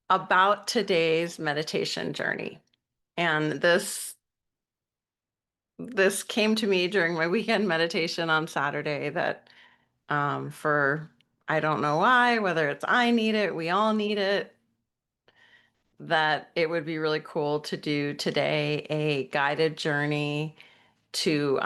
about today's meditation journey. And this came to me during my weekend meditation on Saturday that for I don't know why, whether it's I need it, we all need it, that it would be really cool to do today a guided journey to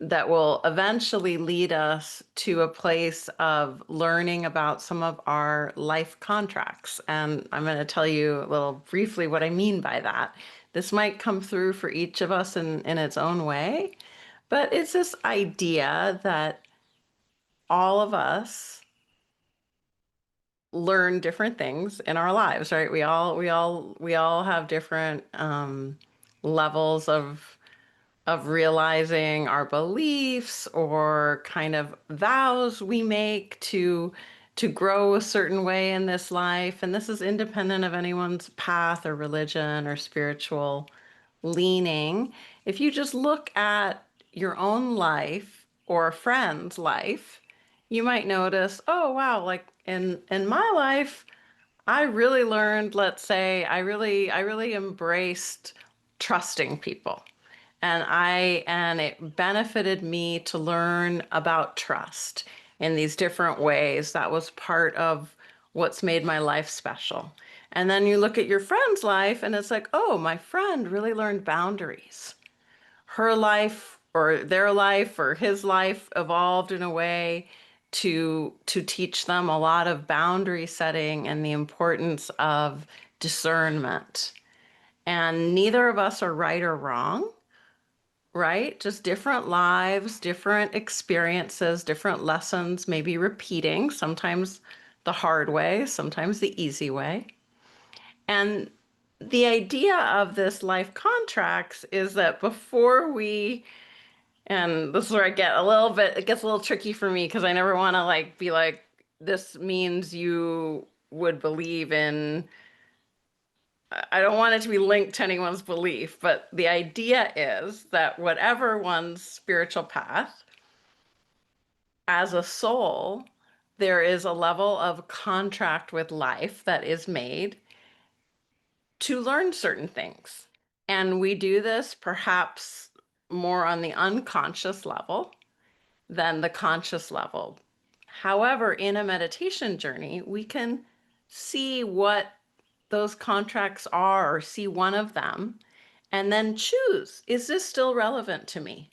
that will eventually lead us to a place of learning about some of our life contracts. And I'm going to tell you a little briefly what I mean by that. This might come through for each of us in its own way, but it's this idea that all of us learn different things in our lives, right? We all have different levels of realizing our beliefs or kind of vows we make to grow a certain way in this life. And this is independent of anyone's path or religion or spiritual leaning. If you just look at your own life or a friend's life, you might notice, oh wow, like in my life, I really learned, let's say, I really embraced trusting people. And it benefited me to learn about trust in these different ways. That was part of what's made my life special. And then you look at your friend's life and it's like, oh, my friend really learned boundaries. Her life or their life or his life evolved in a way to teach them a lot of boundary setting and the importance of discernment. And neither of us are right or wrong, right? Just different lives, different experiences, different lessons, maybe repeating, sometimes the hard way, sometimes the easy way. And the idea of this life contracts is that before we, and this is where I get a little bit, it gets a little tricky for me because I never want to like be like, this means you would believe in, I don't want it to be linked to anyone's belief, but the idea is that whatever one's spiritual path, as a soul, there is a level of contract with life that is made to learn certain things. And we do this perhaps more on the unconscious level than the conscious level. However, in a meditation journey, we can see what those contracts are or see one of them and then choose, is this still relevant to me?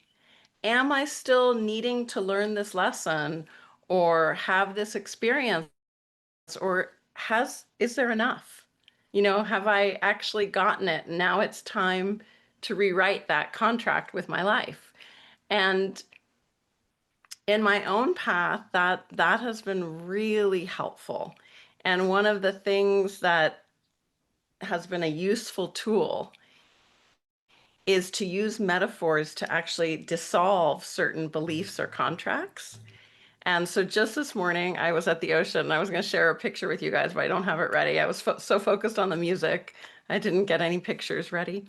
Am I still needing to learn this lesson or have this experience, or is there enough? Have I actually gotten it? Now it's time to rewrite that contract with my life. And in my own path, that has been really helpful. And one of the things that has been a useful tool is to use metaphors to actually dissolve certain beliefs or contracts. And so just this morning, I was at the ocean and I was going to share a picture with you guys, but I don't have it ready. I was so focused on the music, I didn't get any pictures ready.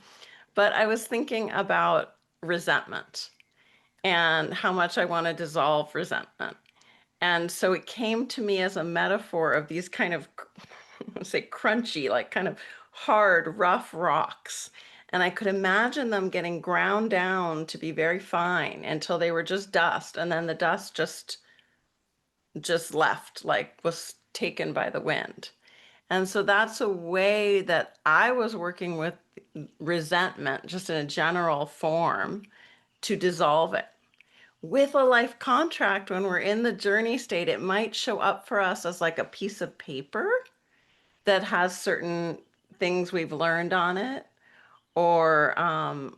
But I was thinking about resentment and how much I want to dissolve resentment. And so it came to me as a metaphor of these kind of, say, crunchy, like kind of hard, rough rocks. And I could imagine them getting ground down to be very fine until they were just dust. And then the dust just left, like was taken by the wind. And so that's a way that I was working with resentment, just in a general form, to dissolve it. With a life contract, when we're in the journey state, it might show up for us as like a piece of paper that has certain things we've learned on it, or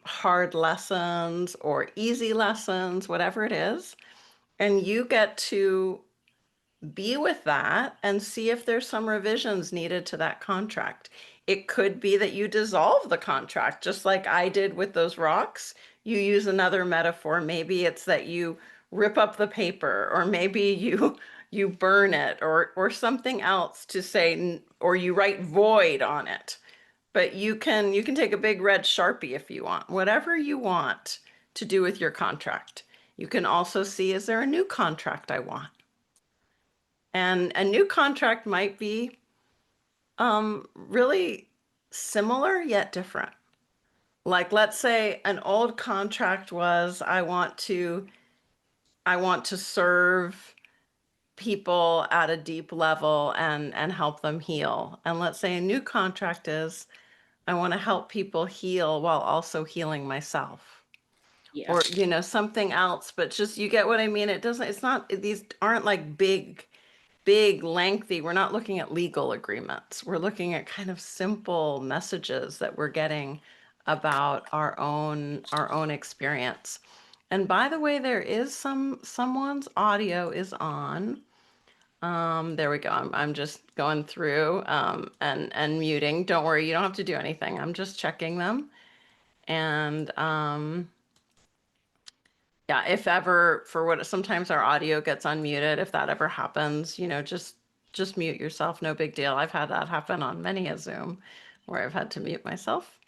hard lessons, or easy lessons, whatever it is. And you get to be with that and see if there's some revisions needed to that contract. It could be that you dissolve the contract, just like I did with those rocks. You use another metaphor. Maybe it's that you rip up the paper, or maybe you burn it, or something else to say, or you write void on it. But you can take a big red Sharpie if you want, whatever you want to do with your contract. You can also see, is there a new contract I want? And a new contract might be really similar yet different. Like let's say an old contract was I want to serve people at a deep level and help them heal. And let's say a new contract is I want to help people heal while also healing myself. Yeah. Or something else, but just you get what I mean. It's not, these aren't like big lengthy, we're not looking at legal agreements, we're looking at kind of simple messages that we're getting about our own experience. And by the way, there is someone's audio is on. There we go. I'm just going through and muting. Don't worry, you don't have to do anything. I'm just checking them. And yeah, if ever for what sometimes our audio gets unmuted, if that ever happens, just mute yourself. No big deal. I've had that happen on many a Zoom where I've had to mute myself.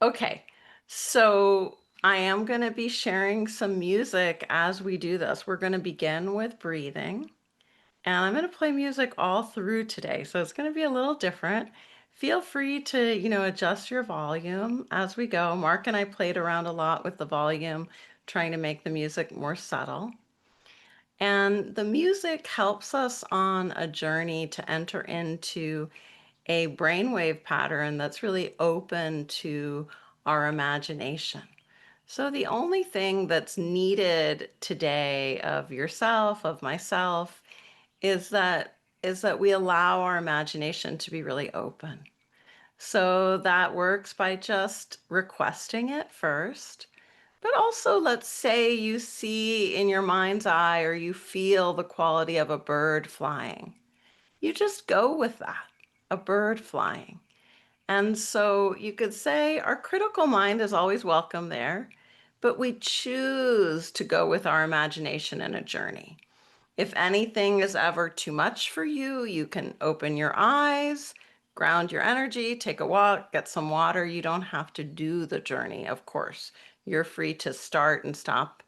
Okay, so I am going to be sharing some music as we do this. We're going to begin with breathing, and I'm going to play music all through today. So it's going to be a little different. Feel free to, adjust your volume as we go. Mark and I played around a lot with the volume, trying to make the music more subtle. And the music helps us on a journey to enter into a brainwave pattern that's really open to our imagination. So the only thing that's needed today of yourself, of myself, is that we allow our imagination to be really open. So that works by just requesting it first. But also, let's say you see in your mind's eye or you feel the quality of a bird flying. You just go with that, a bird flying. And so you could say our critical mind is always welcome there, but we choose to go with our imagination in a journey. If anything is ever too much for you, you can open your eyes, ground your energy, take a walk, get some water. You don't have to do the journey, of course. You're free to start and stop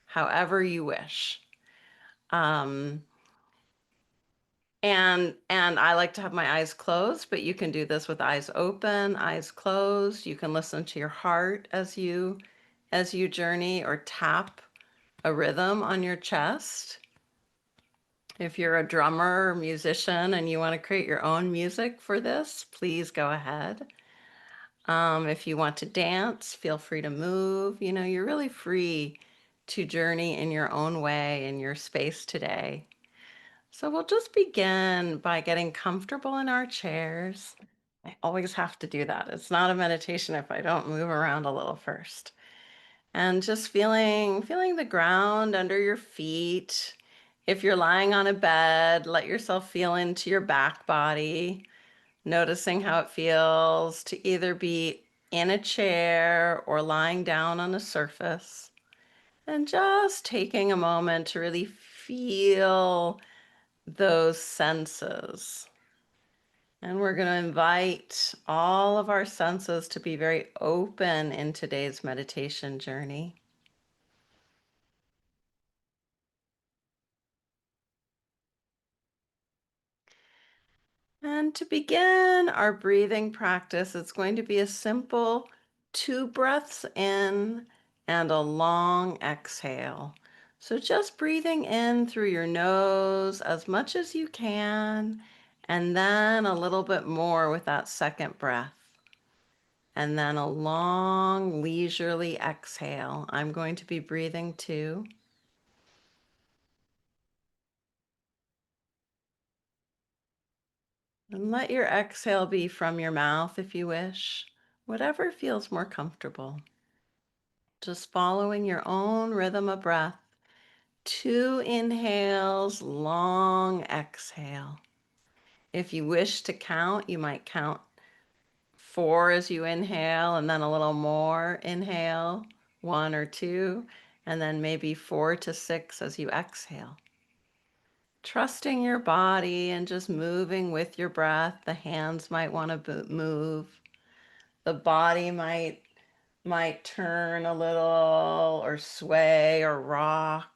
however you wish. Um, and I like to have my eyes closed, but you can do this with eyes open, eyes closed. You can listen to your heart as you journey or tap a rhythm on your chest. If you're a drummer or musician and you want to create your own music for this, please go ahead. If you want to dance, feel free to move. You're really free to journey in your own way in your space today. So we'll just begin by getting comfortable in our chairs. I always have to do that. It's not a meditation if I don't move around a little first. And just feeling the ground under your feet. If you're lying on a bed, let yourself feel into your back body, noticing how it feels to either be in a chair or lying down on a surface. And just taking a moment to really feel those senses. And we're going to invite all of our senses to be very open in today's meditation journey. And to begin our breathing practice, it's going to be a simple 2 breaths in and a long exhale. So just breathing in through your nose as much as you can, and then a little bit more with that second breath. And then a long, leisurely exhale. I'm going to be breathing too. And let your exhale be from your mouth if you wish, whatever feels more comfortable. Just following your own rhythm of breath. 2 inhales, long exhale. If you wish to count, you might count 4 as you inhale and then a little more inhale, 1 or 2, and then maybe 4 to 6 as you exhale. Trusting your body and just moving with your breath. The hands might want to move. The body might turn a little or sway or rock.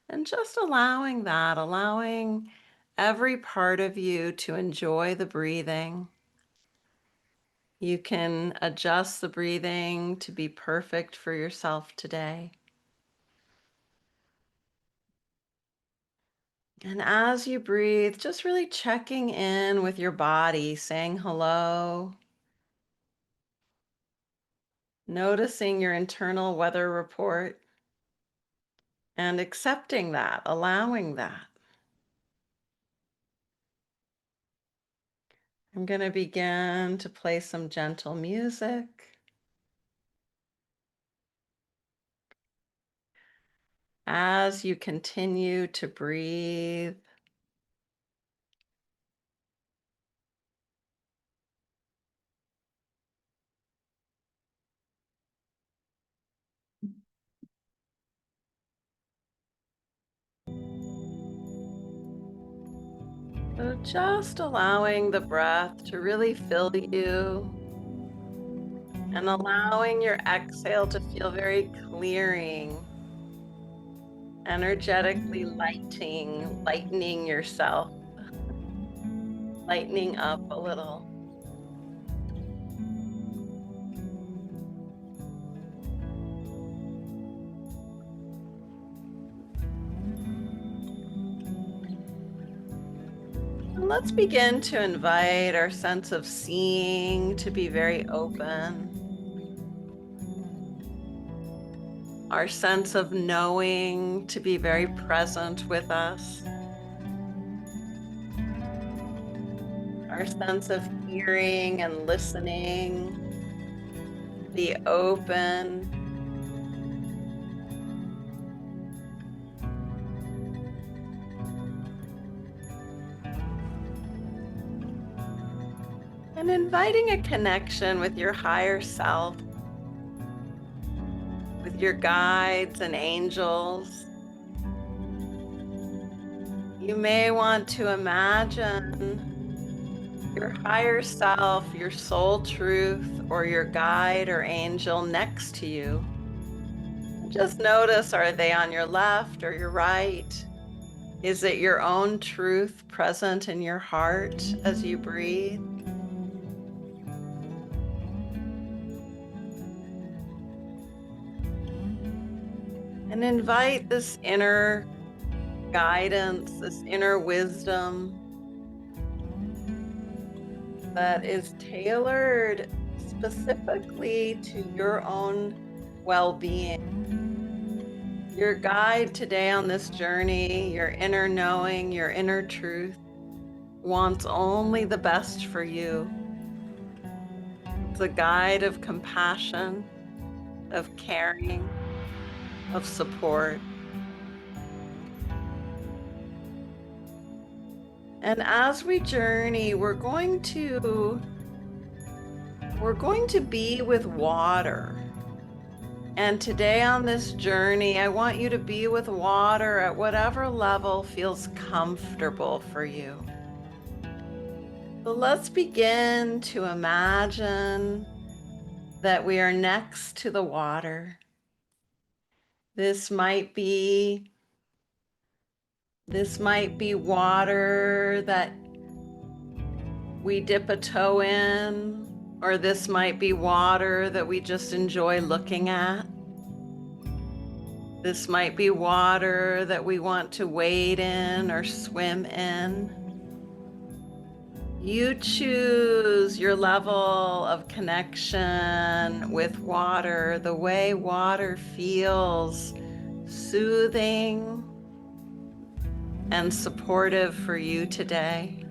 And just allowing that, allowing every part of you to enjoy the breathing. You can adjust the breathing to be perfect for yourself today. And as you breathe, just really checking in with your body, saying hello, noticing your internal weather report, and accepting that, allowing that. I'm going to begin to play some gentle music. As you continue to breathe, so just allowing the breath to really fill you and allowing your exhale to feel very clearing, energetically lightening yourself, lightening up a little. And let's begin to invite our sense of seeing to be very open, our sense of knowing to be very present with us, our sense of hearing and listening to be open. And inviting a connection with your higher self, with your guides and angels. You may want to imagine your higher self, your soul truth, or your guide or angel next to you. Just notice, are they on your left or your right? Is it your own truth present in your heart as you breathe? And invite this inner guidance, this inner wisdom that is tailored specifically to your own well-being. Your guide today on this journey, your inner knowing, your inner truth, wants only the best for you. It's a guide of compassion, of caring, of support. And as we journey, we're going to be with water. And today on this journey, I want you to be with water at whatever level feels comfortable for you. So let's begin to imagine that we are next to the water. This might be water that we dip a toe in, or this might be water that we just enjoy looking at. This might be water that we want to wade in or swim in. You choose your level of connection with water, the way water feels soothing and supportive for you today.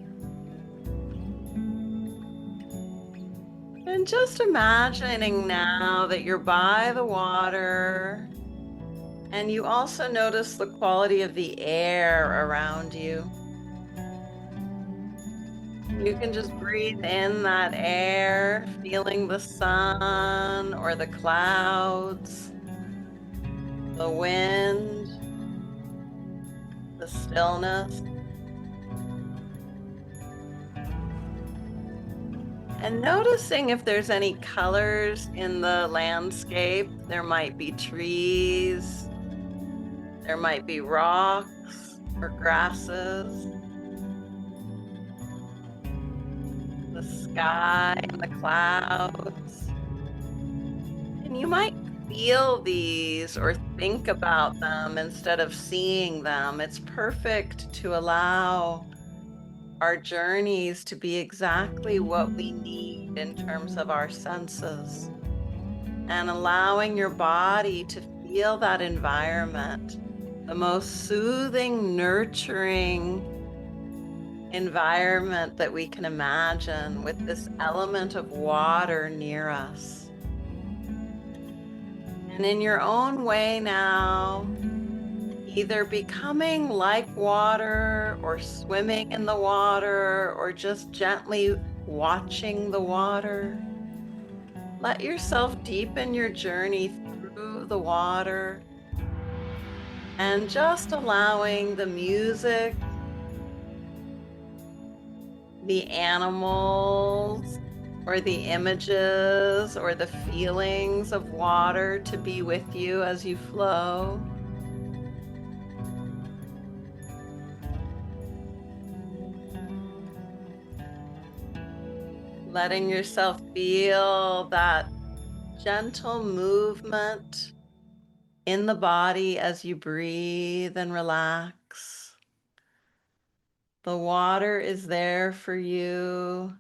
And just imagining now that you're by the water and you also notice the quality of the air around you. You can just breathe in that air, feeling the sun or the clouds, the wind, the stillness. And noticing if there's any colors in the landscape. There might be trees, there might be rocks or grasses. the sky and the clouds. And you might feel these or think about them instead of seeing them. It's perfect to allow our journeys to be exactly what we need in terms of our senses, and allowing your body to feel that environment, the most soothing, nurturing environment that we can imagine, with this element of water near us. And in your own way now, either becoming like water or swimming in the water or just gently watching the water, let yourself deepen your journey through the water, and just allowing the music, the animals, or the images or the feelings of water to be with you as you flow. Letting yourself feel that gentle movement in the body as you breathe and relax. The water is there for you.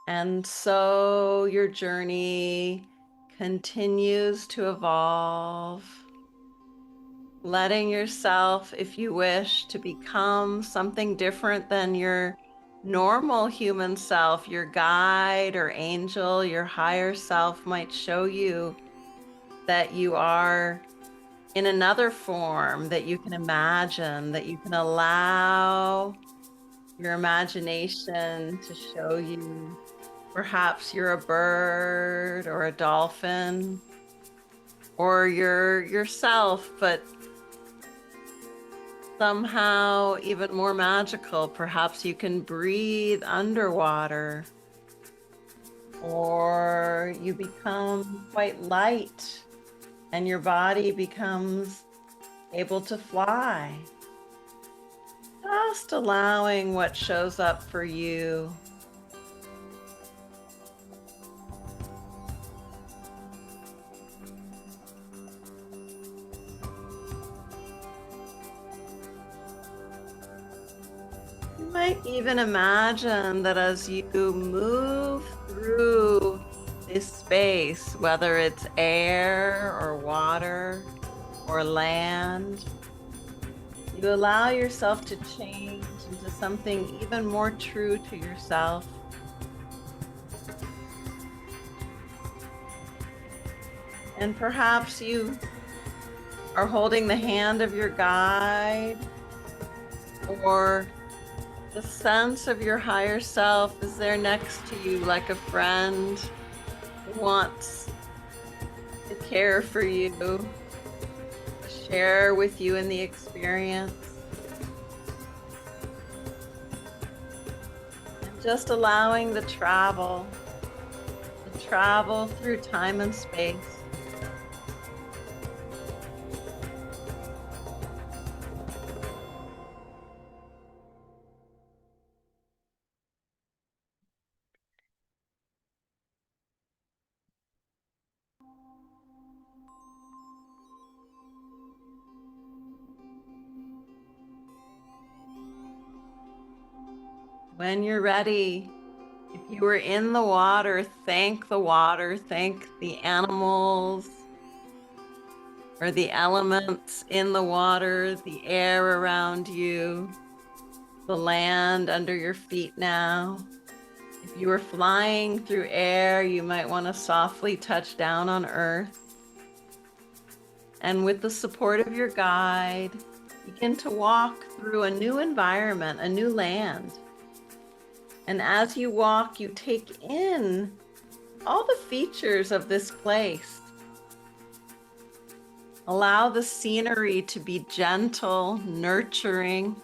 And so your journey continues to evolve, letting yourself, if you wish, to become something different than your normal human self. Your guide or angel, your higher self, might show you that you are in another form that you can imagine, that you can allow your imagination to show you. Perhaps you're a bird or a dolphin, or you're yourself, but somehow even more magical. Perhaps you can breathe underwater, or you become quite light and your body becomes able to fly. Just allowing what shows up for you. You might even imagine that as you move through this space, whether it's air or water or land, you allow yourself to change into something even more true to yourself. And perhaps you are holding the hand of your guide, or the sense of your higher self is there next to you like a friend who wants to care for you, share with you in the experience. And just allowing the travel through time and space. When you're ready, if you were in the water, thank the water, thank the animals or the elements in the water, the air around you, the land under your feet now. If you were flying through air, you might want to softly touch down on earth. And with the support of your guide, begin to walk through a new environment, a new land. And as you walk, you take in all the features of this place. Allow the scenery to be gentle, nurturing,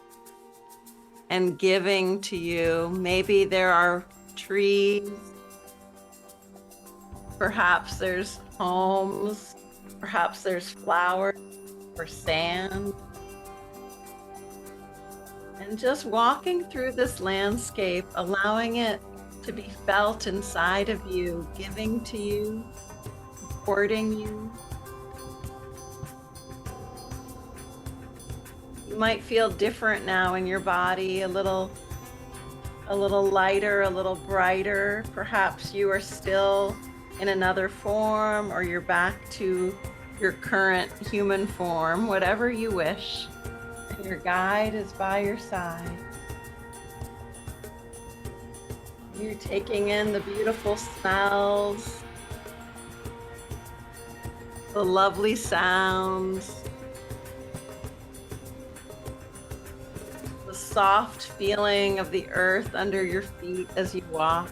and giving to you. Maybe there are trees. Perhaps there's homes. Perhaps there's flowers or sand. And just walking through this landscape, allowing it to be felt inside of you, giving to you, supporting you. You might feel different now in your body, a little lighter, a little brighter. Perhaps you are still in another form, or you're back to your current human form, whatever you wish. And your guide is by your side. You're taking in the beautiful smells, the lovely sounds, the soft feeling of the earth under your feet as you walk.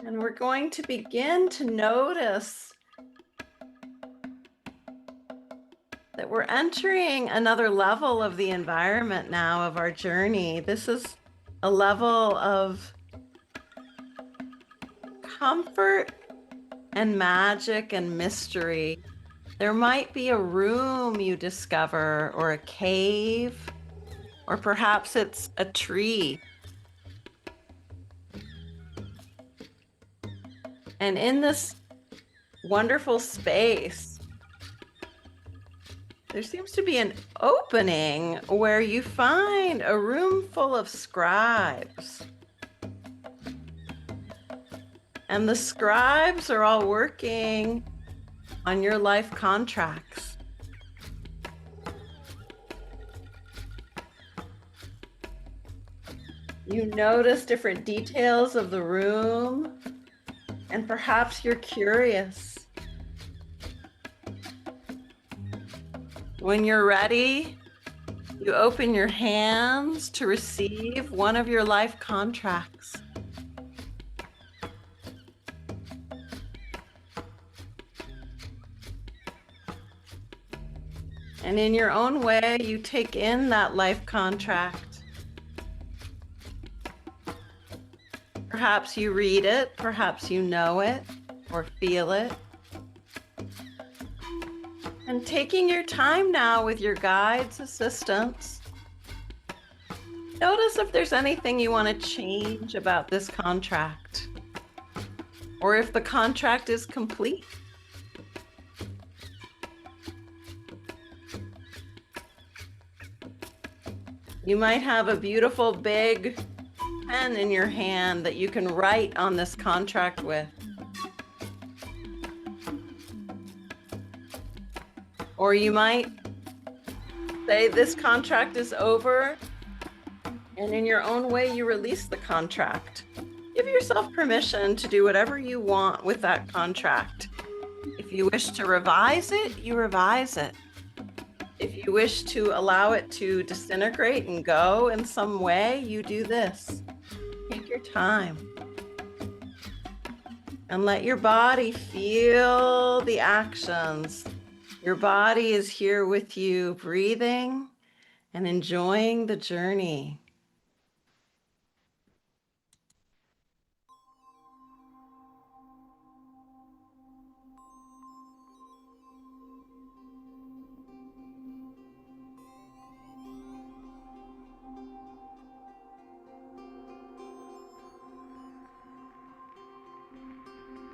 And we're going to begin to notice that we're entering another level of the environment now of our journey. This is a level of comfort and magic and mystery. There might be a room you discover, or a cave, or perhaps it's a tree. And in this wonderful space, there seems to be an opening where you find a room full of scribes. And the scribes are all working on your life contracts. You notice different details of the room, and perhaps you're curious. When you're ready, you open your hands to receive one of your life contracts. And in your own way, you take in that life contract. Perhaps you read it, perhaps you know it or feel it. And taking your time now with your guides, assistants, notice if there's anything you want to change about this contract, or if the contract is complete. You might have a beautiful big pen in your hand that you can write on this contract with. Or you might say this contract is over, and in your own way you release the contract. Give yourself permission to do whatever you want with that contract. If you wish to revise it, you revise it. If you wish to allow it to disintegrate and go in some way, you do this. Take your time. And let your body feel the actions. Your body is here with you, breathing and enjoying the journey.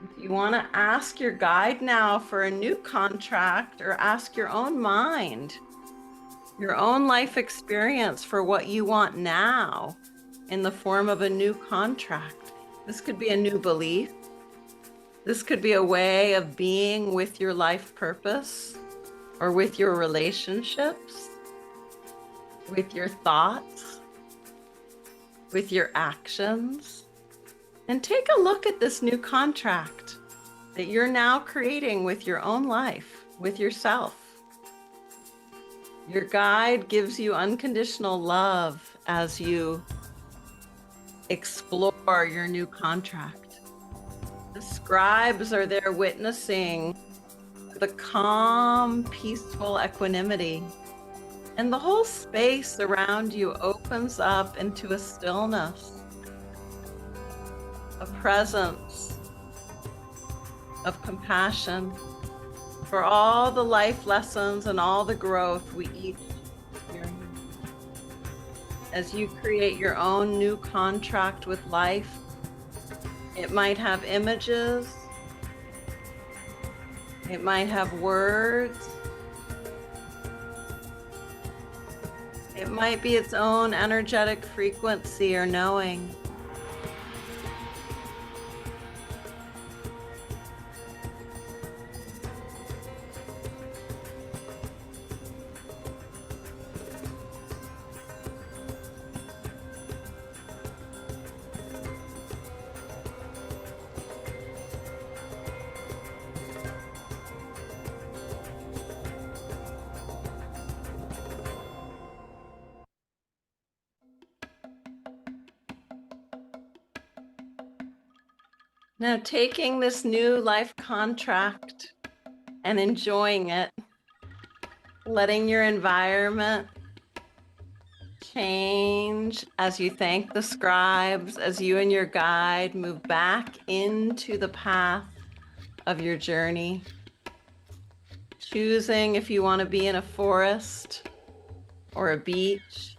If you want to ask your guide now for a new contract, or ask your own mind, your own life experience for what you want now in the form of a new contract. This could be a new belief. This could be a way of being with your life purpose, or with your relationships, with your thoughts, with your actions. And take a look at this new contract that you're now creating with your own life, with yourself. Your guide gives you unconditional love as you explore your new contract. The scribes are there witnessing the calm, peaceful equanimity. And the whole space around you opens up into a stillness, a presence of compassion for all the life lessons and all the growth we each experience. As you create your own new contract with life, it might have images, it might have words, it might be its own energetic frequency or knowing. Now, taking this new life contract and enjoying it, letting your environment change as you thank the scribes, as you and your guide move back into the path of your journey, choosing if you want to be in a forest or a beach,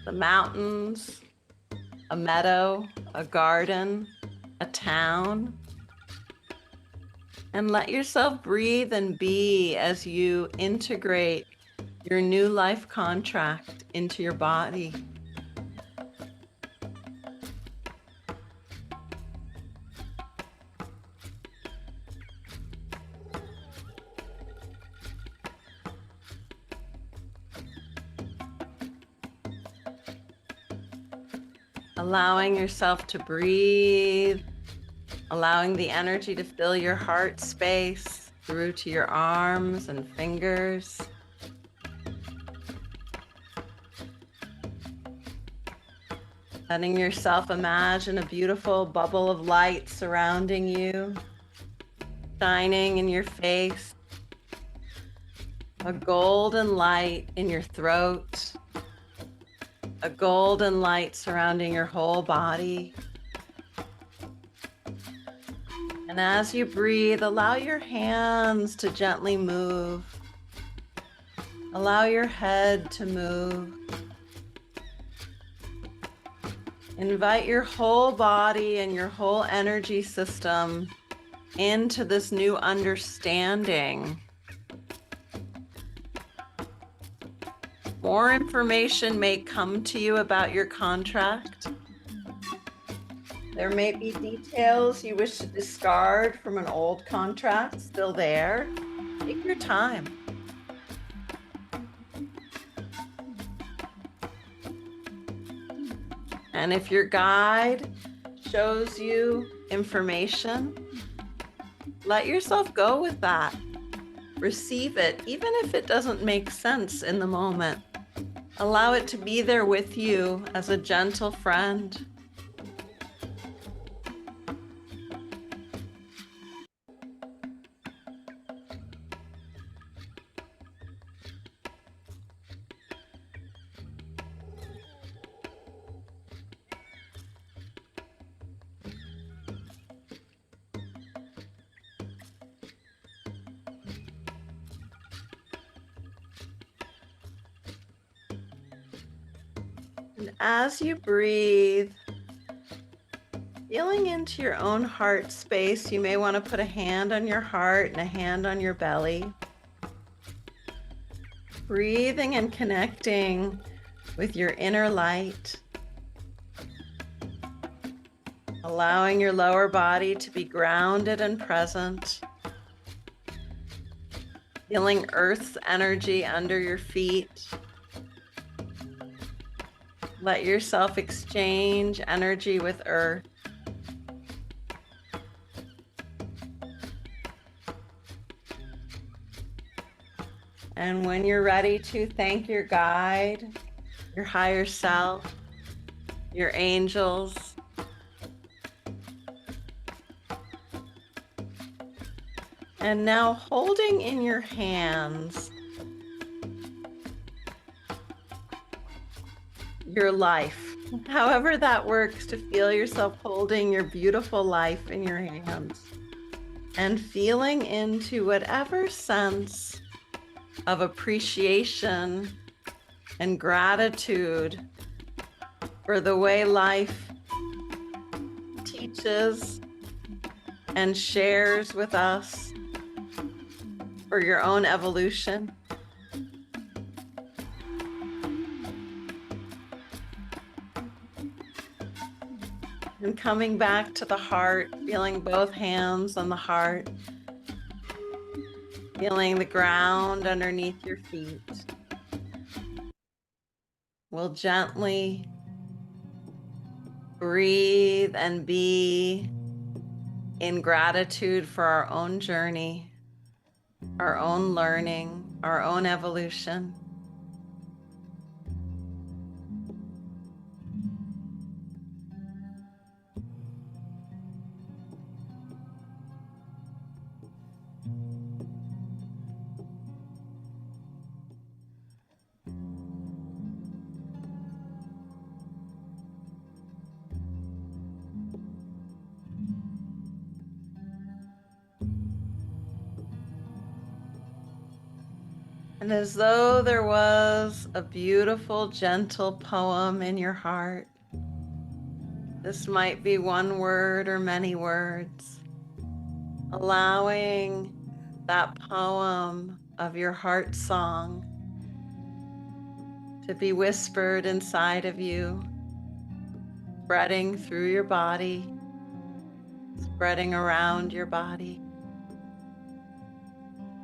the mountains, a meadow, a garden, a town, and let yourself breathe and be as you integrate your new life contract into your body. Allowing yourself to breathe, allowing the energy to fill your heart space through to your arms and fingers. Letting yourself imagine a beautiful bubble of light surrounding you, shining in your face, a golden light in your throat, a golden light surrounding your whole body. And as you breathe, allow your hands to gently move. Allow your head to move. Invite your whole body and your whole energy system into this new understanding. More information may come to you about your contract. There may be details you wish to discard from an old contract still there. Take your time. And if your guide shows you information, let yourself go with that. Receive it, even if it doesn't make sense in the moment. Allow it to be there with you as a gentle friend. And as you breathe, feeling into your own heart space, you may want to put a hand on your heart and a hand on your belly. Breathing and connecting with your inner light. Allowing your lower body to be grounded and present. Feeling Earth's energy under your feet. Let yourself exchange energy with Earth. And when you're ready to, thank your guide, your higher self, your angels. And now holding in your hands your life, however that works, to feel yourself holding your beautiful life in your hands and feeling into whatever sense of appreciation and gratitude for the way life teaches and shares with us for your own evolution. And coming back to the heart, feeling both hands on the heart, feeling the ground underneath your feet. We'll gently breathe and be in gratitude for our own journey, our own learning, our own evolution. And as though there was a beautiful, gentle poem in your heart, this might be one word or many words, allowing that poem of your heart song to be whispered inside of you, spreading through your body, spreading around your body,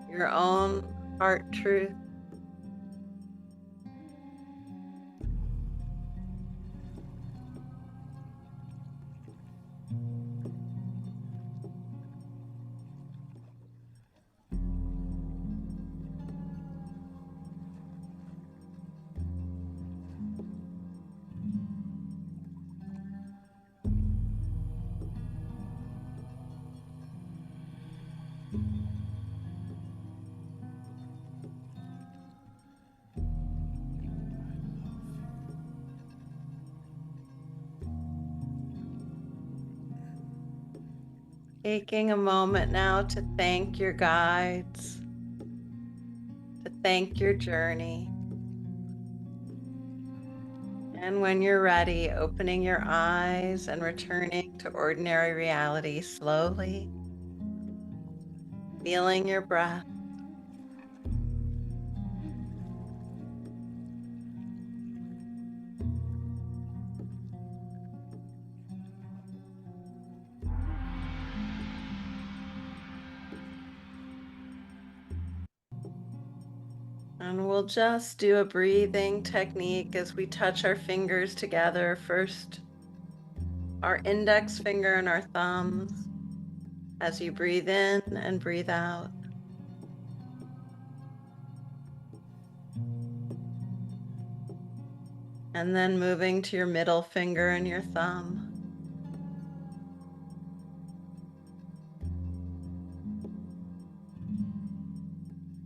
your own heart truth. Taking a moment now to thank your guides, to thank your journey. And when you're ready, opening your eyes and returning to ordinary reality slowly, feeling your breath. And we'll just do a breathing technique as we touch our fingers together. First, our index finger and our thumbs as you breathe in and breathe out. And then moving to your middle finger and your thumb.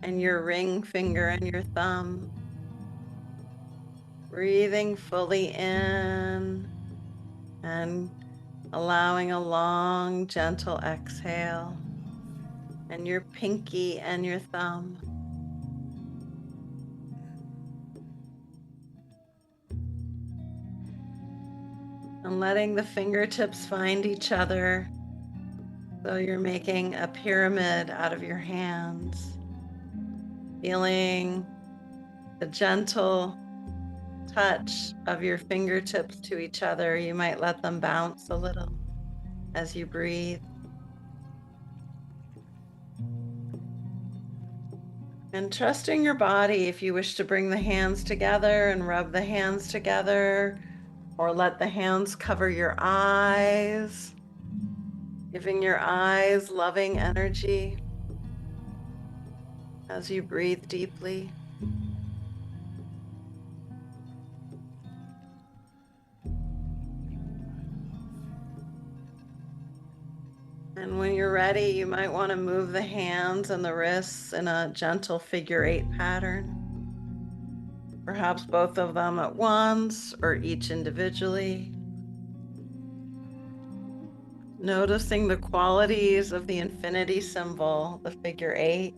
And your ring finger and your thumb. Breathing fully in and allowing a long, gentle exhale. And your pinky and your thumb. And letting the fingertips find each other. So you're making a pyramid out of your hands. Feeling the gentle touch of your fingertips to each other. You might let them bounce a little as you breathe. And trusting your body, if you wish to bring the hands together and rub the hands together, or let the hands cover your eyes, giving your eyes loving energy as you breathe deeply. And when you're ready, you might want to move the hands and the wrists in a gentle figure 8 pattern. perhaps both of them at once or each individually. Noticing the qualities of the infinity symbol, the figure 8.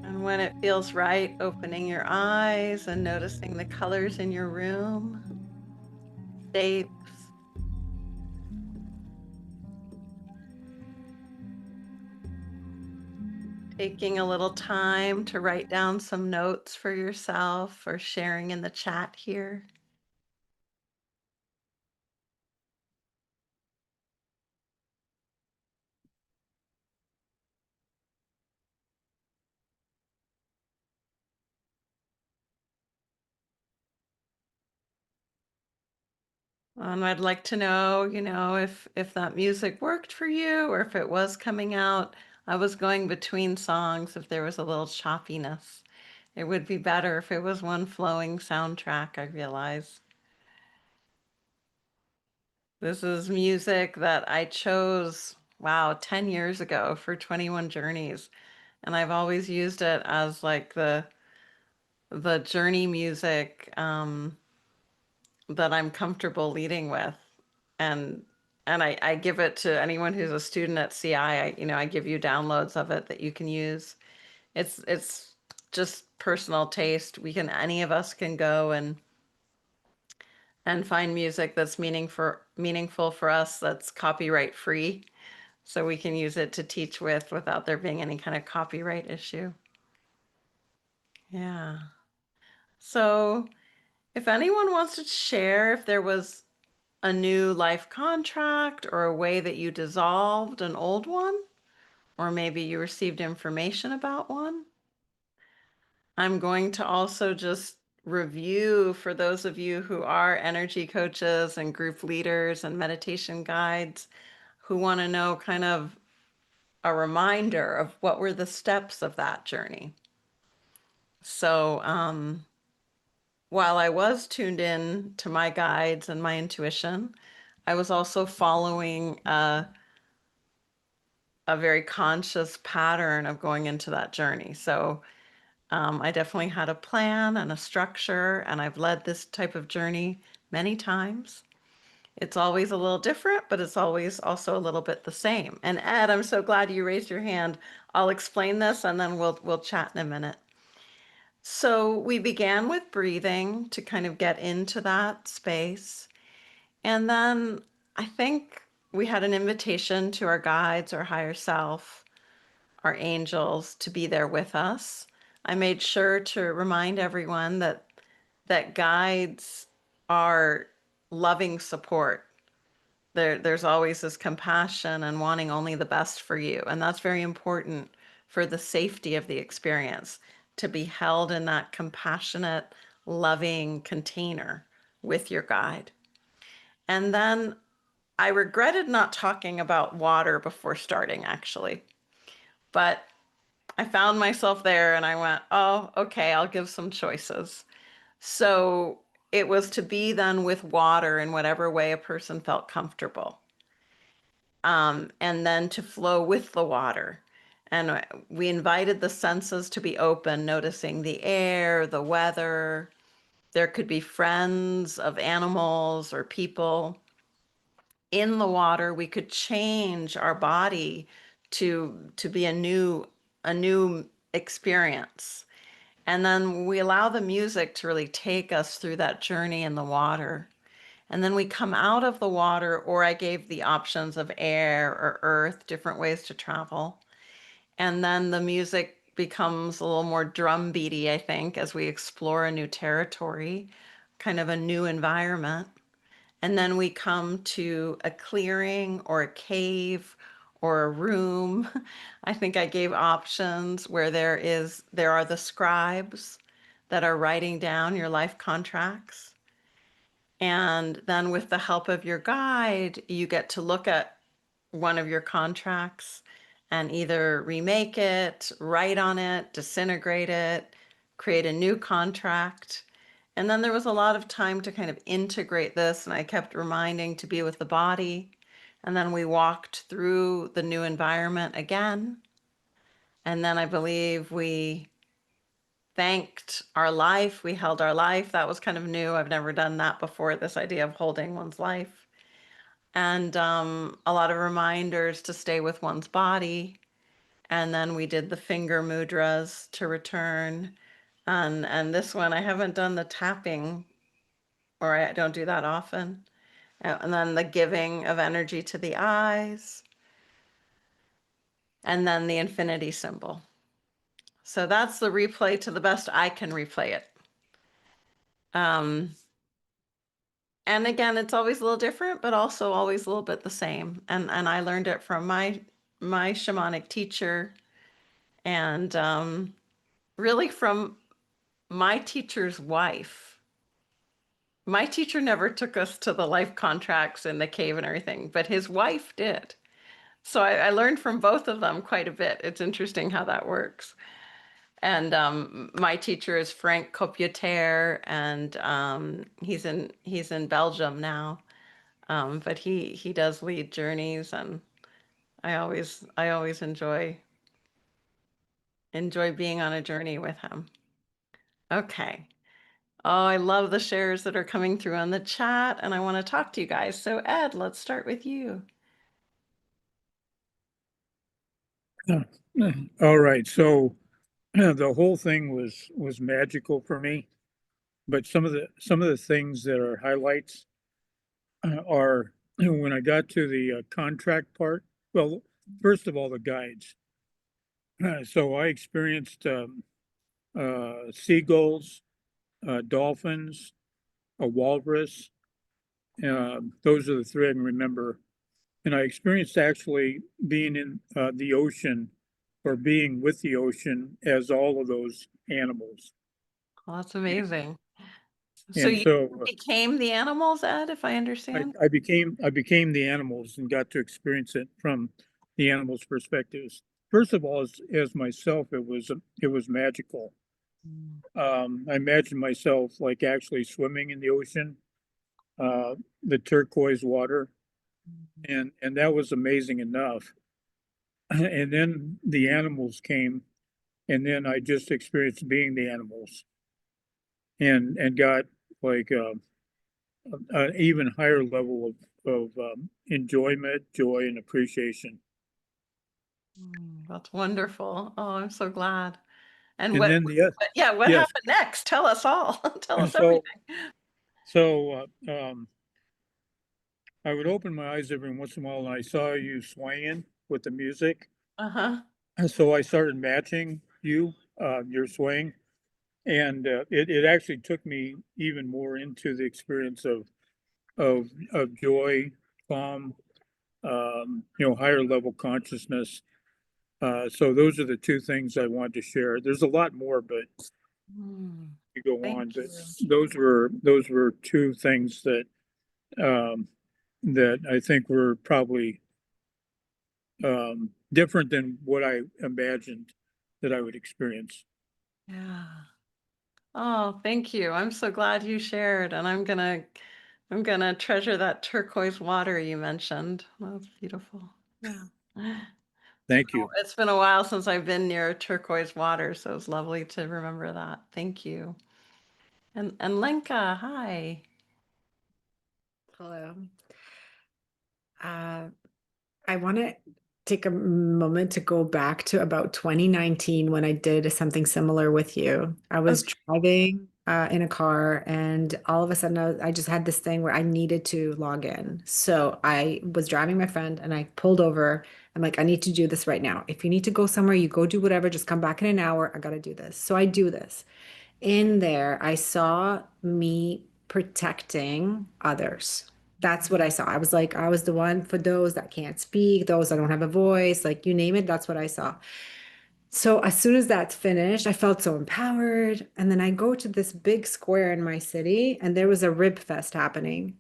And when it feels right, opening your eyes and noticing the colors in your room, shapes. Taking a little time to write down some notes for yourself or sharing in the chat here. I'd like to know, if that music worked for you or if it was coming out. I was going between songs if there was a little choppiness. It would be better if it was one flowing soundtrack, I realize. This is music that I chose, wow, 10 years ago for 21 Journeys. And I've always used it as like the journey music that I'm comfortable leading with. And I give it to anyone who's a student at CI. I give you downloads of it that you can use. It's just personal taste. Any of us can go and find music that's meaningful for us, that's copyright free, so we can use it to teach with without there being any kind of copyright issue. Yeah. So if anyone wants to share if there was a new life contract or a way that you dissolved an old one, or maybe you received information about one. I'm going to also just review for those of you who are energy coaches and group leaders and meditation guides who want to know kind of a reminder of what were the steps of that journey. So, while I was tuned in to my guides and my intuition, I was also following a very conscious pattern of going into that journey. So I definitely had a plan and a structure, and I've led this type of journey many times. It's always a little different, but it's always also a little bit the same. And Ed, I'm so glad you raised your hand. I'll explain this and then we'll chat in a minute. So we began with breathing to kind of get into that space. And then I think we had an invitation to our guides, our higher self, our angels to be there with us. I made sure to remind everyone that guides are loving support. There's always this compassion and wanting only the best for you. And that's very important for the safety of the experience, to be held in that compassionate, loving container with your guide. And then I regretted not talking about water before starting, actually. But I found myself there and I went, oh, okay, I'll give some choices. So it was to be then with water in whatever way a person felt comfortable. And then to flow with the water. And we invited the senses to be open, noticing the air, the weather. There could be friends of animals or people in the water. We could change our body to be a new experience. And then we allow the music to really take us through that journey in the water. And then we come out of the water, or I gave the options of air or earth, different ways to travel. And then the music becomes a little more drum beaty, I think, as we explore a new territory, kind of a new environment. And then we come to a clearing or a cave or a room. I think I gave options where there are the scribes that are writing down your life contracts. And then with the help of your guide, you get to look at one of your contracts and either remake it, write on it, disintegrate it, create a new contract. And then there was a lot of time to kind of integrate this, and I kept reminding to be with the body. And then we walked through the new environment again. And then I believe we thanked our life. We held our life. That was kind of new. I've never done that before, this idea of holding one's life. And a lot of reminders to stay with one's body. And then we did the finger mudras to return. And this one, I haven't done the tapping, or I don't do that often. And then the giving of energy to the eyes, and then the infinity symbol. So that's the replay to the best I can replay it. Um, and again, it's always a little different, but also always a little bit the same. And I learned it from my shamanic teacher, and really from my teacher's wife. My teacher never took us to the life contracts in the cave and everything, but his wife did. So I learned from both of them quite a bit. It's interesting how that works. And my teacher is Frank Copiater, and he's in Belgium now. But he does lead journeys, and I always enjoy being on a journey with him. Okay. Oh, I love the shares that are coming through on the chat, and I want to talk to you guys. So Ed, let's start with you. All right. So the whole thing was magical for me, but some of the things that are highlights are when I got to the contract part. Well, first of all, the guides. So I experienced seagulls, dolphins, a walrus. Those are the three I can remember. And I experienced actually being in the ocean or being with the ocean as all of those animals. Well, that's amazing. So And you so became the animals, Ed, if I I, understand? I became the animals and got to experience it from the animals' perspectives. First of all, as myself, it was magical. Mm. I imagined myself like actually swimming in the ocean, the turquoise water, and that was amazing enough. And then the animals came, and then I just experienced being the animals, and got like an even higher level of enjoyment, joy, and appreciation. That's wonderful. Oh, I'm so glad. And And then yeah, what yes, happened next? Tell us all. Tell us so everything. so I would open my eyes every once in a while, and I saw you swaying with the music, Uh-huh. and so I started matching your swaying, and it actually took me even more into the experience of joy, calm, higher level consciousness. So those are the two things I wanted to share. There's a lot more, but Mm, you go thank on. But you. those were two things um, that I think were probably different than what I imagined that I would experience. Yeah. Oh, thank you. I'm so glad you shared, and I'm gonna treasure that turquoise water you mentioned. That's beautiful. Yeah. Thank you. It's been a while since I've been near turquoise water, so it's lovely to remember that. Thank you. And Lenka, hi. Hello. Uh, I want to take a moment to go back to about 2019 when I did something similar with you. I was Okay. driving in a car, and all of a sudden I just had this thing where I needed to log in. So I was driving my friend and I pulled over. I'm like, I need to do this right now. If you need to go somewhere, you go do whatever, just come back in an hour. I got to do this. So I do this. In there, I saw me protecting others. That's what I saw. I was like, I was the one for those that can't speak, those that don't have a voice, like you name it, that's what I saw. So as soon as that's finished, I felt so empowered. And then I go to this big square in my city, and there was a rib fest happening.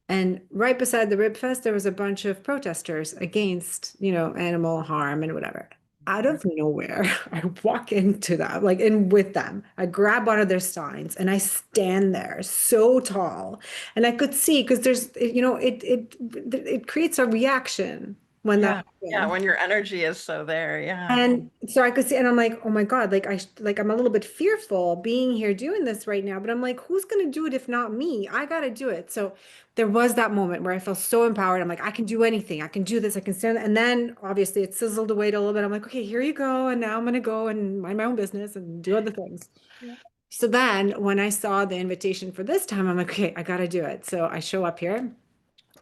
And right beside the Rib Fest, there was a bunch of protesters against, animal harm and whatever. Out of nowhere, I walk into them, like in with them. I grab one of their signs and I stand there so tall. And I could see because it creates a reaction when that Yeah. Yeah. happens. When your energy is so there. Yeah. And so I could see, and I'm like, oh my God, I'm a little bit fearful being here doing this right now, but I'm like, who's gonna do it if not me? I gotta do it. So there was that moment where I felt so empowered. I'm like, I can do anything. I can do this. I can stand. And then obviously it sizzled away a little bit. I'm like, okay, here you go. And now I'm gonna go and mind my own business and do other things. Yeah. So then when I saw the invitation for this time, I'm like, okay, I gotta do it. So I show up here.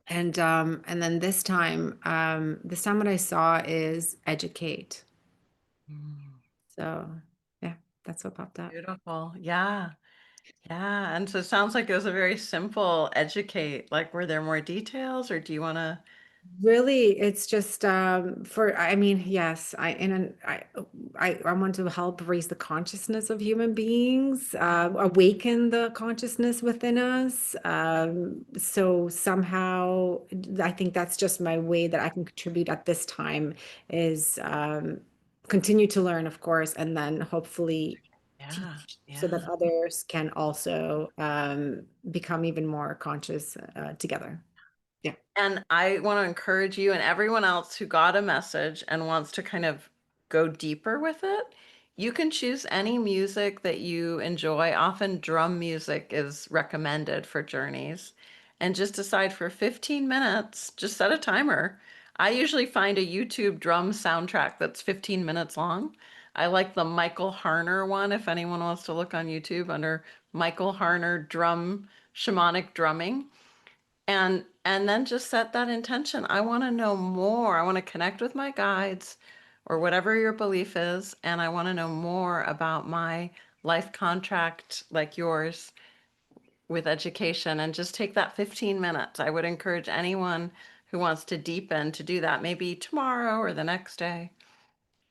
And then this time what I saw is educate. Mm, So yeah, that's what popped up. beautiful. Yeah. Yeah. And so it sounds like it was a very simple educate. Like, were there more details or do you want to? Really, it's just I mean, yes, I want to help raise the consciousness of human beings, awaken the consciousness within us. So somehow I think that's just my way that I can contribute at this time is continue to learn, of course, and then hopefully Yeah. teach so that Yeah. others can also become even more conscious together. Yeah. And I want to encourage you and everyone else who got a message and wants to kind of go deeper with it. You can choose any music that you enjoy. Often drum music is recommended for journeys. And just decide for 15 minutes, just set a timer. I usually find a YouTube drum soundtrack that's 15 minutes long. I like the Michael Harner one, if anyone wants to look on YouTube under Michael Harner drum, shamanic drumming, and then just set that intention. I want to know more. I want to connect with my guides or whatever your belief is, and I want to know more about my life contract like yours with education, and just take that 15 minutes. I would encourage anyone who wants to deepen to do that maybe tomorrow or the next day.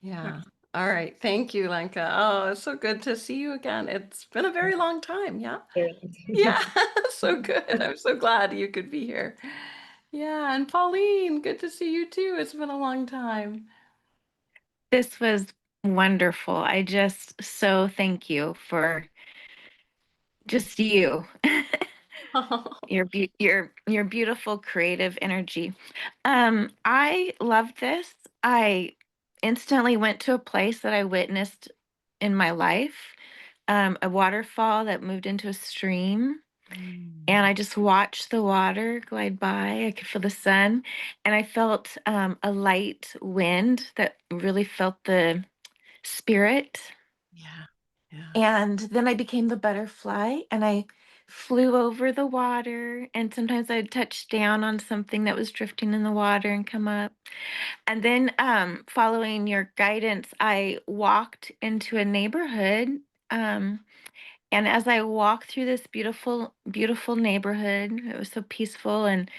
Yeah. All right. Thank you, Lenka. Oh, it's so good to see you again. It's been a very long time. Yeah. Yeah, so good. I'm so glad you could be here. Yeah, and Pauline, good to see you too. It's been a long time. This was wonderful. I just so thank you for just you. Your beautiful creative energy. I love this. I instantly went to a place that I witnessed in my life, a waterfall that moved into a stream. And I just watched the water glide by. I could feel the sun, and I felt a light wind that really felt the spirit. Yeah, yeah. And then I became the butterfly and I flew over the water. And sometimes I'd touch down on something that was drifting in the water and come up. And then, following your guidance, I walked into a neighborhood. Um, and as I walked through this beautiful, beautiful neighborhood, it was so peaceful and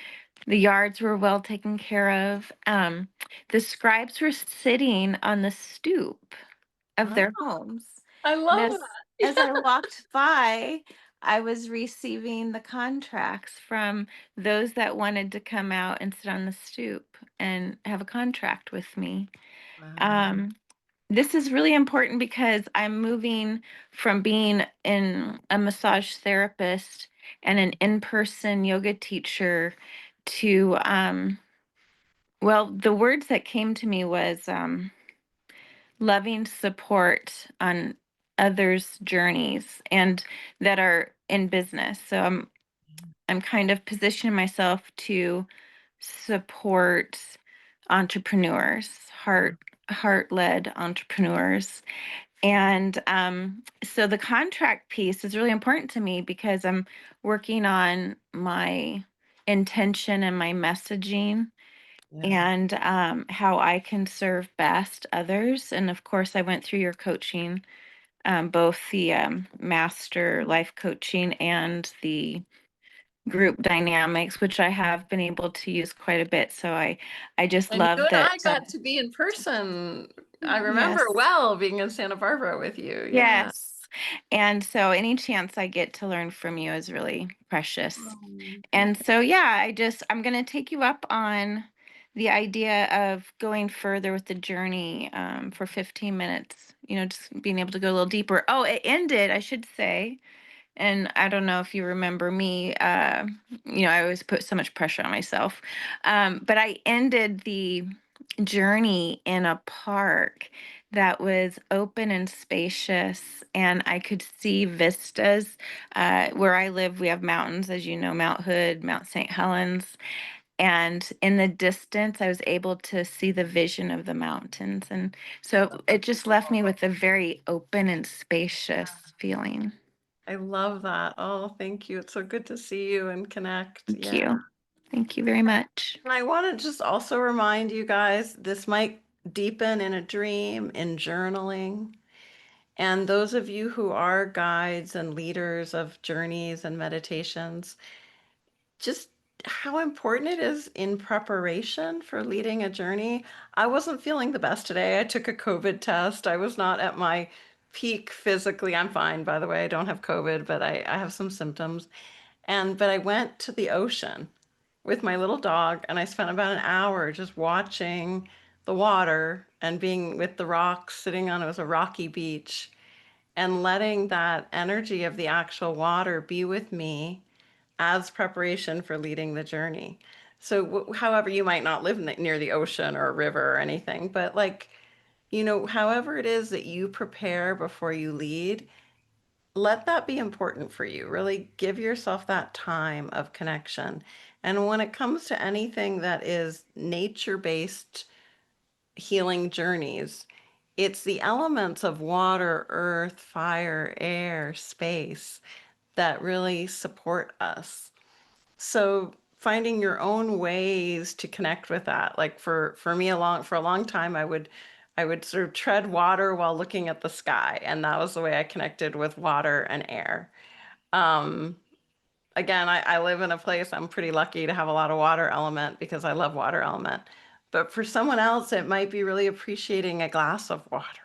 the yards were well taken care of. The scribes were sitting on the stoop of Wow, their homes. I And love as that. I walked by, I was receiving the contracts from those that wanted to come out and sit on the stoop and have a contract with me. Wow. Um, this is really important because I'm moving from being a massage therapist and an in-person yoga teacher to well, the words that came to me was loving support on others' journeys and that are in business. So I'm kind of positioning myself to support entrepreneurs, heart-led entrepreneurs. And so the contract piece is really important to me because I'm working on my intention and my messaging Yeah. and how I can serve best others. And of course, I went through your coaching, both the master life coaching and the group dynamics, which I have been able to use quite a bit. So I just And you love and that. I got to be in person. I remember Yes. well being in Santa Barbara with you. Yeah. Yes. And so any chance I get to learn from you is really precious. Um, And so, yeah, I'm going to take you up on the idea of going further with the journey for 15 minutes, just being able to go a little deeper. Oh, it ended, I should say. And I don't know if you remember me, I always put so much pressure on myself. But I ended the journey in a park that was open and spacious, and I could see vistas. Where I live, we have mountains, as you know, Mount Hood, Mount St. Helens. And in the distance, I was able to see the vision of the mountains. And so it just left me with a very open and spacious feeling. I love that. Oh, thank you. It's so good to see you and connect. Thank Yeah. you. Thank you very much. And I want to just also remind you guys, this might deepen in a dream, in journaling. And those of you who are guides and leaders of journeys and meditations, just how important it is in preparation for leading a journey. I wasn't feeling the best today. I took a COVID test. I was not at my peak physically. I'm fine, by the way. I don't have COVID, but I have some symptoms. But I went to the ocean with my little dog and I spent about an hour just watching the water and being with the rocks, sitting on, it was a rocky beach, and letting that energy of the actual water be with me as preparation for leading the journey. So, however, you might not live near the ocean or a river or anything, but like, however it is that you prepare before you lead, let that be important for you. Really give yourself that time of connection. And when it comes to anything that is nature-based healing journeys, it's the elements of water, earth, fire, air, space that really support us. So finding your own ways to connect with that. Like for me for a long time I would sort of tread water while looking at the sky, and that was the way I connected with water and air. Um, Again, I live in a place, I'm pretty lucky to have a lot of water element because I love water element. But for someone else, it might be really appreciating a glass of water.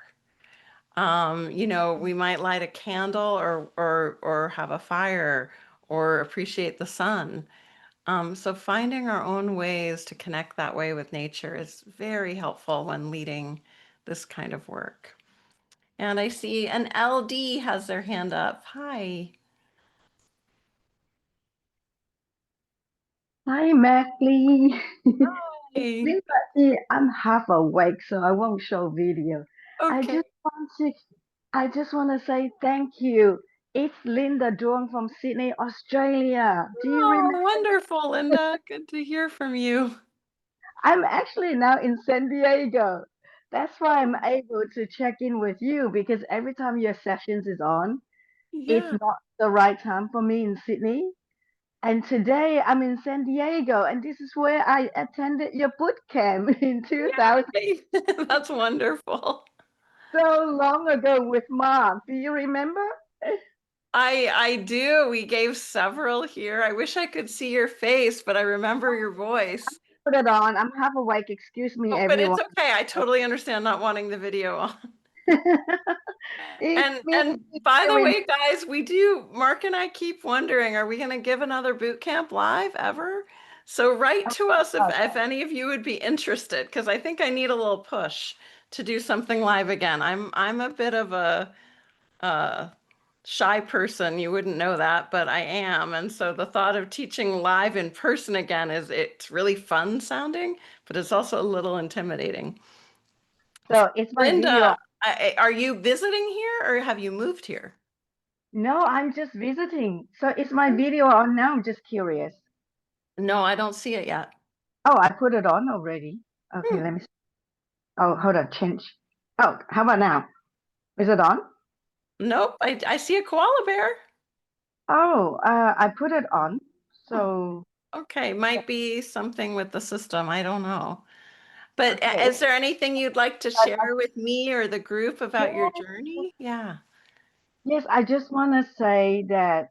We might light a candle or have a fire or appreciate the sun. So finding our own ways to connect that way with nature is very helpful when leading this kind of work. And I see an LD has their hand up. Hi. Hi, Magali. It's Hey. been like I'm half awake, so I won't show video. I Okay. just want to, I just want to say thank you. It's Linda Dawn from Sydney, Australia. Do you Oh, remember? wonderful, Linda. Good to hear from you. I'm actually now in San Diego. That's why I'm able to check in with you because every time your sessions is on, it's Yeah. not the right time for me in Sydney. And today I'm in San Diego, and this is where I attended your boot camp in 2000, Yay. That's wonderful. so long ago with Mark. Do you remember? I do. We gave several here. I wish I could see your face, but I remember your voice. Put it on. I'm half awake. Excuse me, Oh, but everyone. it's okay. I totally understand not wanting the video on. It's been And good by the hearing. way, guys, Mark and I keep wondering, are we going to give another boot camp live ever? So write to us if any of you would be interested, because I think I need a little push to do something live again. I'm a bit of a shy person. You wouldn't know that, but I am. And so the thought of teaching live in person again it's really fun sounding, but it's also a little intimidating. So it's my video. Linda, are you visiting here or have you moved here? No, I'm just visiting. So it's my video on now. I'm just curious. No, I don't see it yet. Oh, I put it on already. Okay, Hmm. let me see. Oh, hold on. Change. Oh, how about now? Is it on? Nope, I see a koala bear. Oh, I put it on. Oh, So, okay, might be something with the system. I don't know. But okay. is there anything you'd like to share with me or the group about your Yes, journey? Yeah. yes, I just want to say that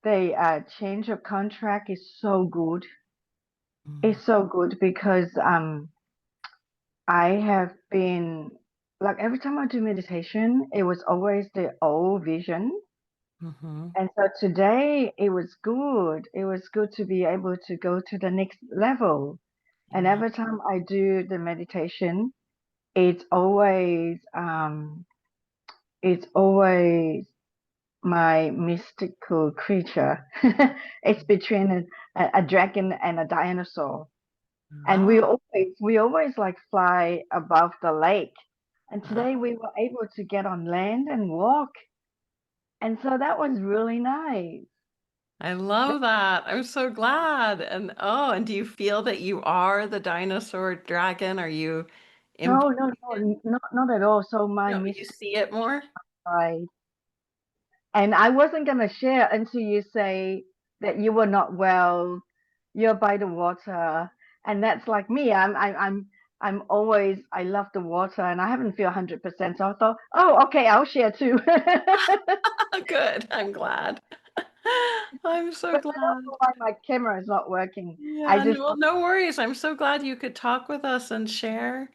the change of contract is so good. Mm. It's so good because I have been like every time I do meditation, it was always the old vision. Mm-hmm. And so today it was good. It was good to be able to go to the next level. And Yeah. every time I do the meditation, it's always it's always my mystical creature. It's between a dragon and a dinosaur. And Oh, we always like fly above the lake. And oh, today we were able to get on land and walk. And so that was really nice. I love that. I'm so glad. And oh, and do you feel that you are the dinosaur dragon? Are you No, no, embodying it? no, not at all. So my No, you mystical see it more? side. And I wasn't gonna share until you say that you were not well, you're by the water. And that's like me. I'm always I love the water and I haven't feel 100%. So I thought, oh, okay, I'll share too. Good. I'm glad. I'm so But I don't glad. know why my camera is not working. I Yeah, just well, no worries. I'm so glad you could talk with us and share.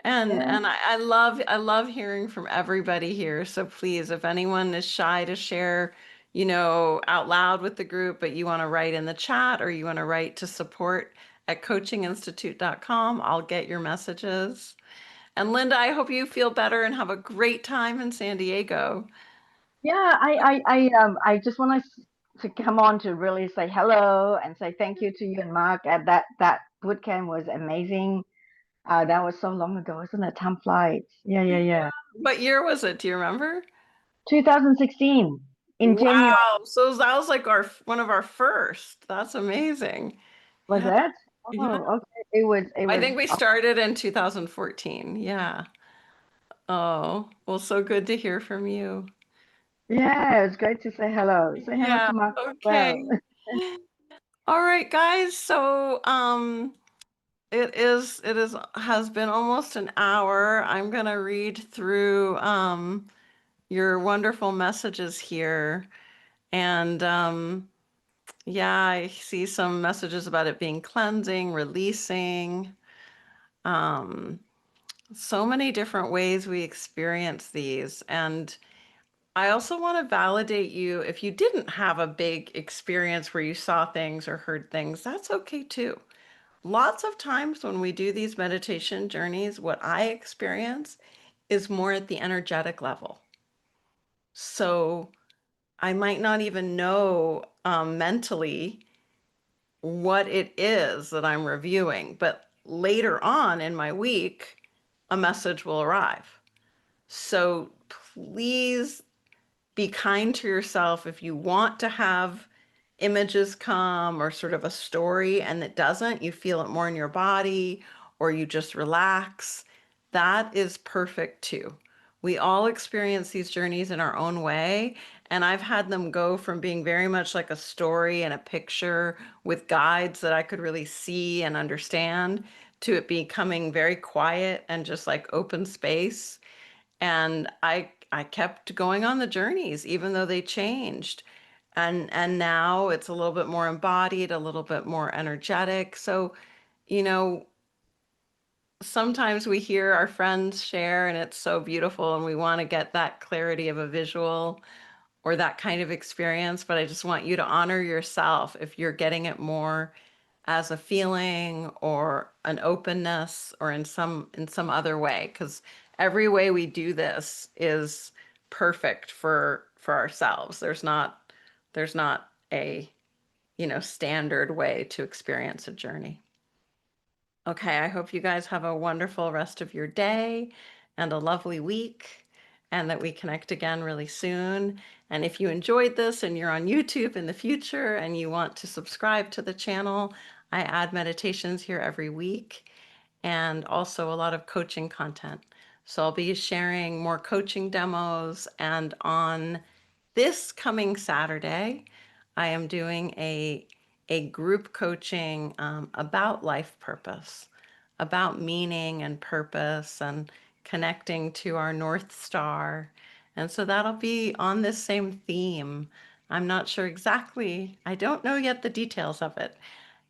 And yeah. I love hearing from everybody here. So please, if anyone is shy to share, out loud with the group, but you want to write in the chat or you want to write to support at coachinginstitute.com, I'll get your messages. And Linda, I hope you feel better and have a great time in San Diego. Yeah, I just want to come on to really say hello and say thank you to you and Mark. And that boot camp was amazing. That was so long ago, isn't it? Time flies. Yeah, yeah, Yeah. yeah. What year was it? Do you remember? 2016 in January, Wow. So that was like our one of our first. That's amazing. was Yeah. it? Yeah. Oh, okay. It I was think we started in 2014. Yeah. Oh, well, so good to hear from you. yeah, it was great to say hello. Say hello Yeah. to Mark as Okay. well. All right, guys. So, it is has been almost an hour. I'm gonna read through your wonderful messages here. And yeah, I see some messages about it being cleansing, releasing. Um, so many different ways we experience these. And I also want to validate you if you didn't have a big experience where you saw things or heard things, that's okay too. Lots of times when we do these meditation journeys, what I experience is more at the energetic level. So I might not even know mentally what it is that I'm reviewing, but later on in my week, a message will arrive. So please be kind to yourself if you want to have images come or sort of a story and it doesn't, you feel it more in your body or you just relax. That is perfect too. We all experience these journeys in our own way. And I've had them go from being very much like a story and a picture with guides that I could really see and understand to it becoming very quiet and just like open space. And I kept going on the journeys even though they changed. And now it's a little bit more embodied, a little bit more energetic. So, you know, sometimes we hear our friends share and it's so beautiful and we want to get that clarity of a visual or that kind of experience, but I just want you to honor yourself if you're getting it more as a feeling or an openness or in some other way, because every way we do this is perfect for ourselves. There's not a standard way to experience a journey. Okay, I hope you guys have a wonderful rest of your day and a lovely week, and that we connect again really soon. And if you enjoyed this and you're on YouTube in the future and you want to subscribe to the channel, I add meditations here every week and also a lot of coaching content. So I'll be sharing more coaching demos, and on this coming Saturday, I am doing a group coaching about life purpose, about meaning and purpose and connecting to our North Star. And so that'll be on this same theme. I'm not sure exactly, I don't know yet the details of it.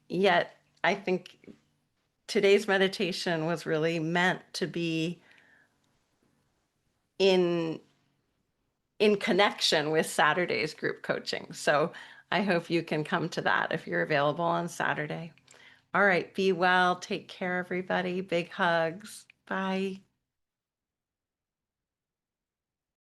Yet I think today's meditation was really meant to be in connection with Saturday's group coaching. So I hope you can come to that if you're available on Saturday. All right, be well, take care, everybody. Big hugs. Bye.